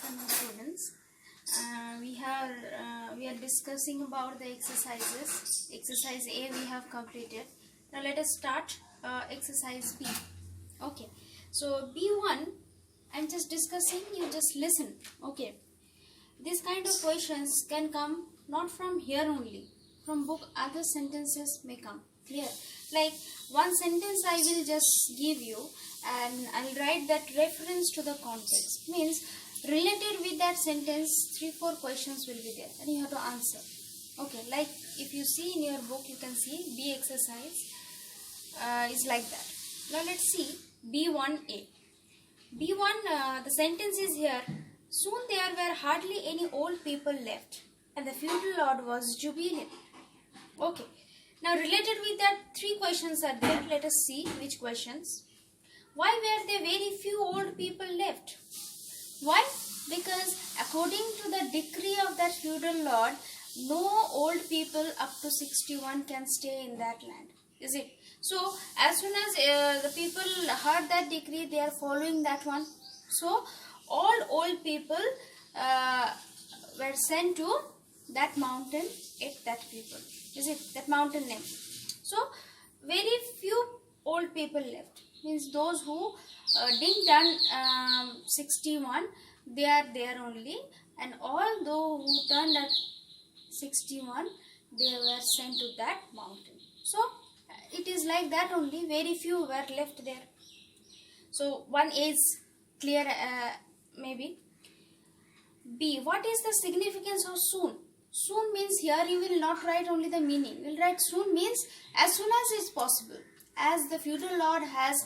afternoon, students. We are discussing about the exercises. Exercise A we have completed. Now let us start exercise B. Okay. So B1, I'm just discussing. You just listen. Okay. This kind of questions can come not from here only. From book, other sentences may come. Clear? Like one sentence I will just give you, and I'll write that reference to the context. Means related with that sentence, 3-4 questions will be there, and you have to answer. Okay, like if you see in your book, you can see B exercise is like that. Now let's see B1A. B1, the sentence is here. Soon there were hardly any old people left, and the feudal lord was jubilant. Okay. Now related with that, 3 questions are there. Let us see which questions. Why were there very few old people left? Why? Because according to the decree of that feudal lord, no old people up to 61 can stay in that land. Is it? So as soon as the people heard that decree, they are following that one. So all old people were sent to that mountain, that people. Is it? That mountain name. So very few old people left. Means those who didn't turn 61, they are there only, and all those who turned at 61, they were sent to that mountain. So it is like that only. Very few were left there. So one is clear, maybe. B. What is the significance of soon? Soon means here you will not write only the meaning. You will write soon means as soon as is possible. As the feudal lord has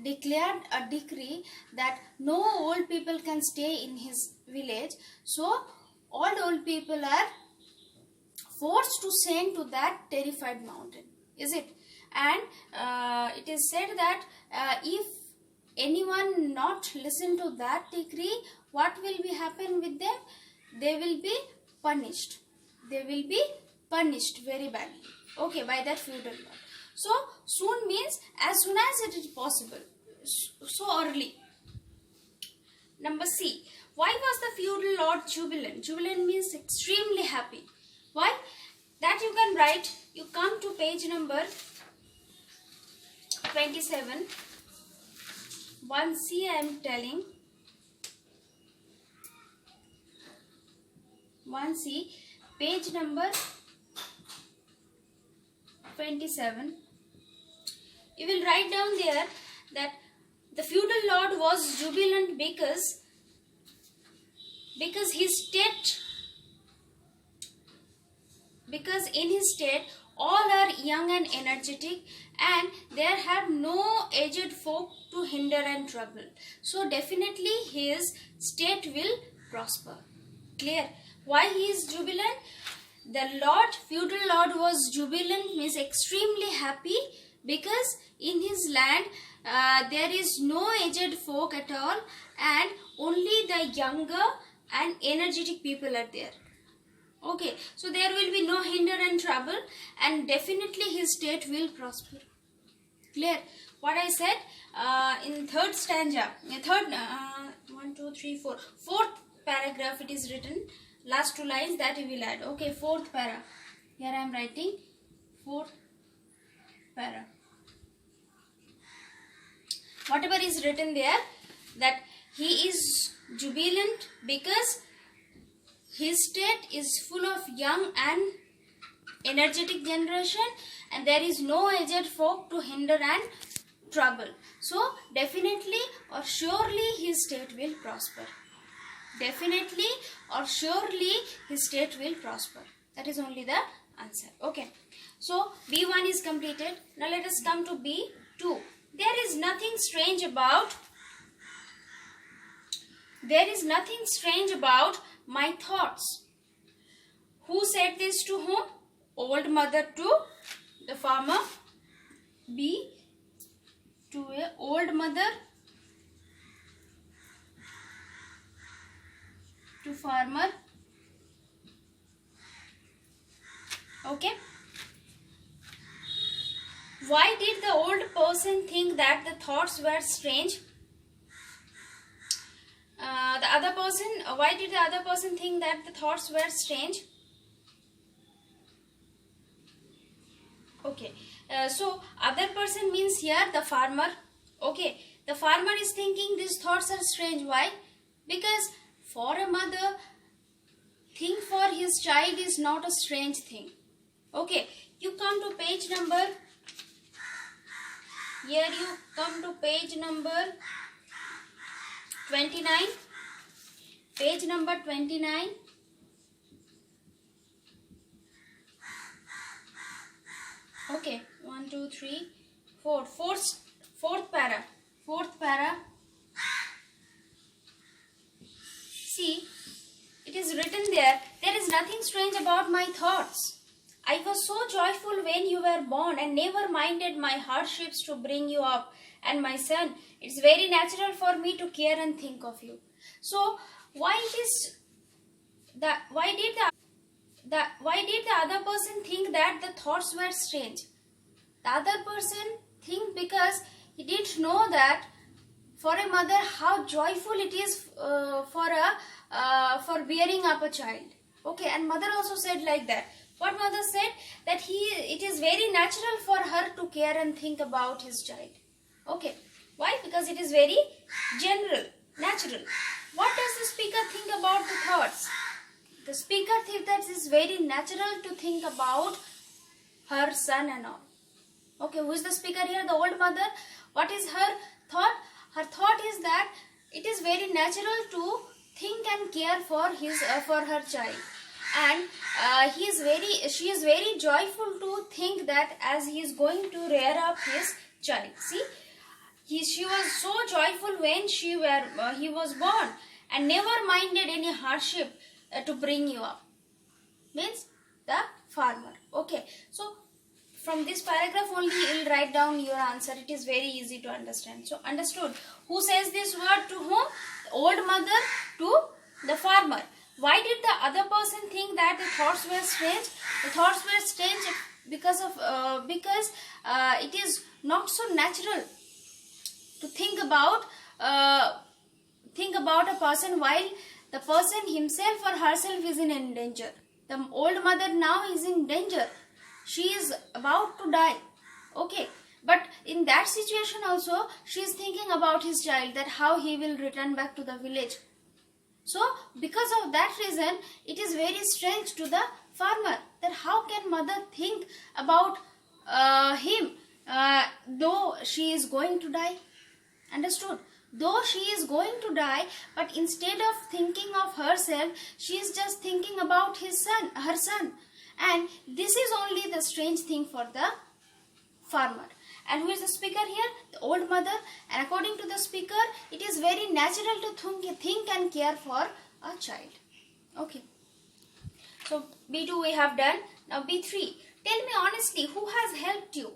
declared a decree that no old people can stay in his village, so all old people are forced to send to that terrified mountain. Is it? And it is said that if anyone not listen to that decree, what will be happen with them? They will be punished. They will be punished very badly. Okay, by that feudal lord. So soon means as soon as it is possible. So early. Number C. Why was the feudal lord jubilant? Jubilant means extremely happy. Why? That you can write. You come to page number 27. 1C I am telling. 1C, page number 27. You will write down there that the feudal lord was jubilant because in his state all are young and energetic, and there have no aged folk to hinder and trouble. So definitely his state will prosper. Clear? Why he is jubilant? The feudal lord was jubilant means extremely happy because in his land there is no aged folk at all, and only the younger and energetic people are there. Okay, so there will be no hinder and trouble, and definitely his state will prosper. Clear? What I said in third stanza, fourth paragraph it is written. Last 2 lines that you will add. Okay, 4th para. Here I am writing 4th para. Whatever is written there, that he is jubilant because his state is full of young and energetic generation, and there is no aged folk to hinder and trouble. So definitely or surely his state will prosper. Definitely or surely his state will prosper. That is only the answer. Okay. So B1 is completed. Now let us come to B2. There is nothing strange about my thoughts. Who said this to whom? Old mother to the farmer. B to a old mother to farmer. Okay. Why did the old person think that the thoughts were strange? The other other person think that the thoughts were strange? Okay, so other person means here the farmer. Okay, the farmer is thinking these thoughts are strange. Why? Because for a mother, think for his child is not a strange thing. Okay, you come to page number, here you come to page number 29. Page number 29. Okay, 1, 2, 3, 4. Fourth para. See, it is written there, there is nothing strange about my thoughts. I was so joyful when you were born and never minded my hardships to bring you up. And my son, it's very natural for me to care and think of you. So, why did the other person think that the thoughts were strange? The other person think because he didn't know that for a mother how joyful it is for bearing up a child. Okay, and mother also said like that. What mother said? That it is very natural for her to care and think about his child. Okay, why? Because it is very general, natural. What does the speaker think about the thoughts? The speaker thinks that it is very natural to think about her son and all. Okay, who is the speaker here? The old mother. What is her thought? Her thought is that it is very natural to think and care for her child, and she is very joyful to think that as he is going to rear up his child. See, she was so joyful when he was born and never minded any hardship to bring you up. Means the farmer. Okay, so from this paragraph only you will write down your answer. It is very easy to understand. So understood. Who says this word to whom? The old mother to the farmer. Why did the other person think that the thoughts were strange? The thoughts were strange because it is not so natural to think about a person while the person himself or herself is in danger. The old mother now is in danger. She is about to die. Okay, but in that situation also she is thinking about his child, that how he will return back to the village. So because of that reason it is very strange to the farmer that how can mother think about him though she is going to die. Understood? Though she is going to die, but instead of thinking of herself, she is just thinking about her son. And this is only the strange thing for the farmer. And who is the speaker here? The old mother. And according to the speaker, it is very natural to think and care for a child. Okay. So B2 we have done. Now B3. Tell me honestly, who has helped you?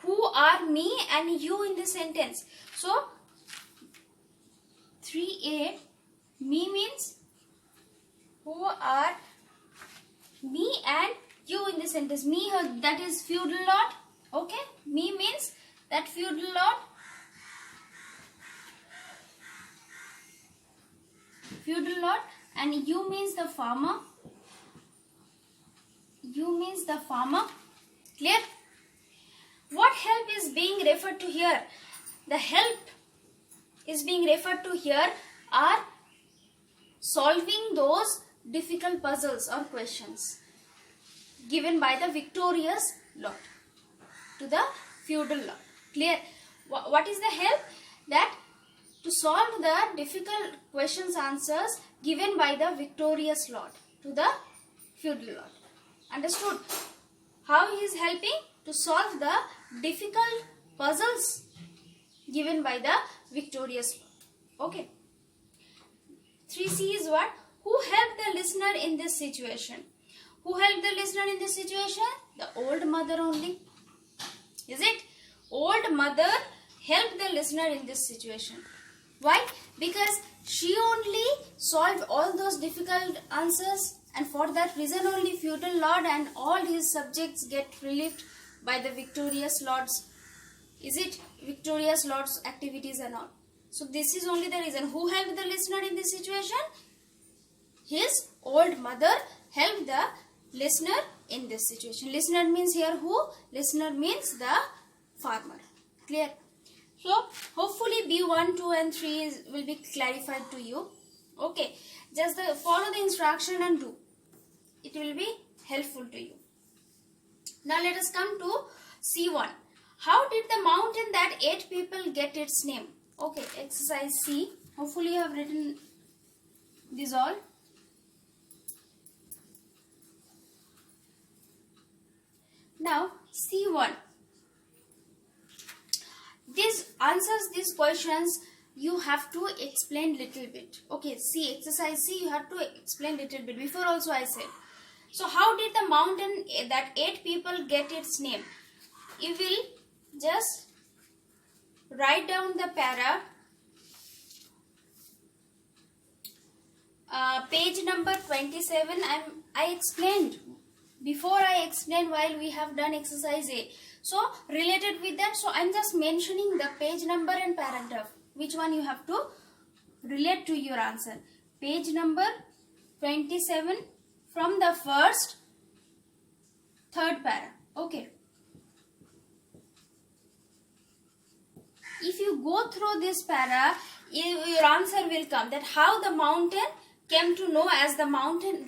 Who are me and you in this sentence? So 3A, me means who are me and you in this sentence. Me, that is feudal lord. Okay, me means that feudal lord. Feudal lord, and you means the farmer. You means the farmer. Clear? What help is being referred to here? The help is being referred to here are solving those difficult puzzles or questions given by the victorious lord to the feudal lord. Clear? What is the help? That to solve the difficult questions answers given by the victorious lord to the feudal lord. Understood? How he is helping? To solve the difficult puzzles given by the victorious lord. Okay. 3C is what? Who helped the listener in this situation? Who helped the listener in this situation? The old mother only. Is it? Old mother helped the listener in this situation. Why? Because she only solved all those difficult answers, and for that reason only feudal lord and all his subjects get relieved by the victorious lord's, is it? Victorious lord's activities and all. So this is only the reason. Who helped the listener in this situation? His old mother helped the listener in this situation. Listener means here who? Listener means the farmer. Clear? So hopefully B1, 2 and 3 will be clarified to you. Okay. Just follow the instruction and do. It will be helpful to you. Now let us come to C1. How did the mountain that ate people get its name? Okay, exercise C. Hopefully you have written this all. Now C1. This answers these questions you have to explain little bit. Okay, C, exercise C, you have to explain little bit. Before also I said. So how did the mountain that ate people get its name? You will just write down the para. Page number 27. I explained. Before I explained while we have done exercise A. So related with that, so I'm just mentioning the page number and paragraph. Which one you have to relate to your answer. Page number 27 from the first, third para. Okay. If you go through this para, your answer will come that how the mountain came to know as the mountain.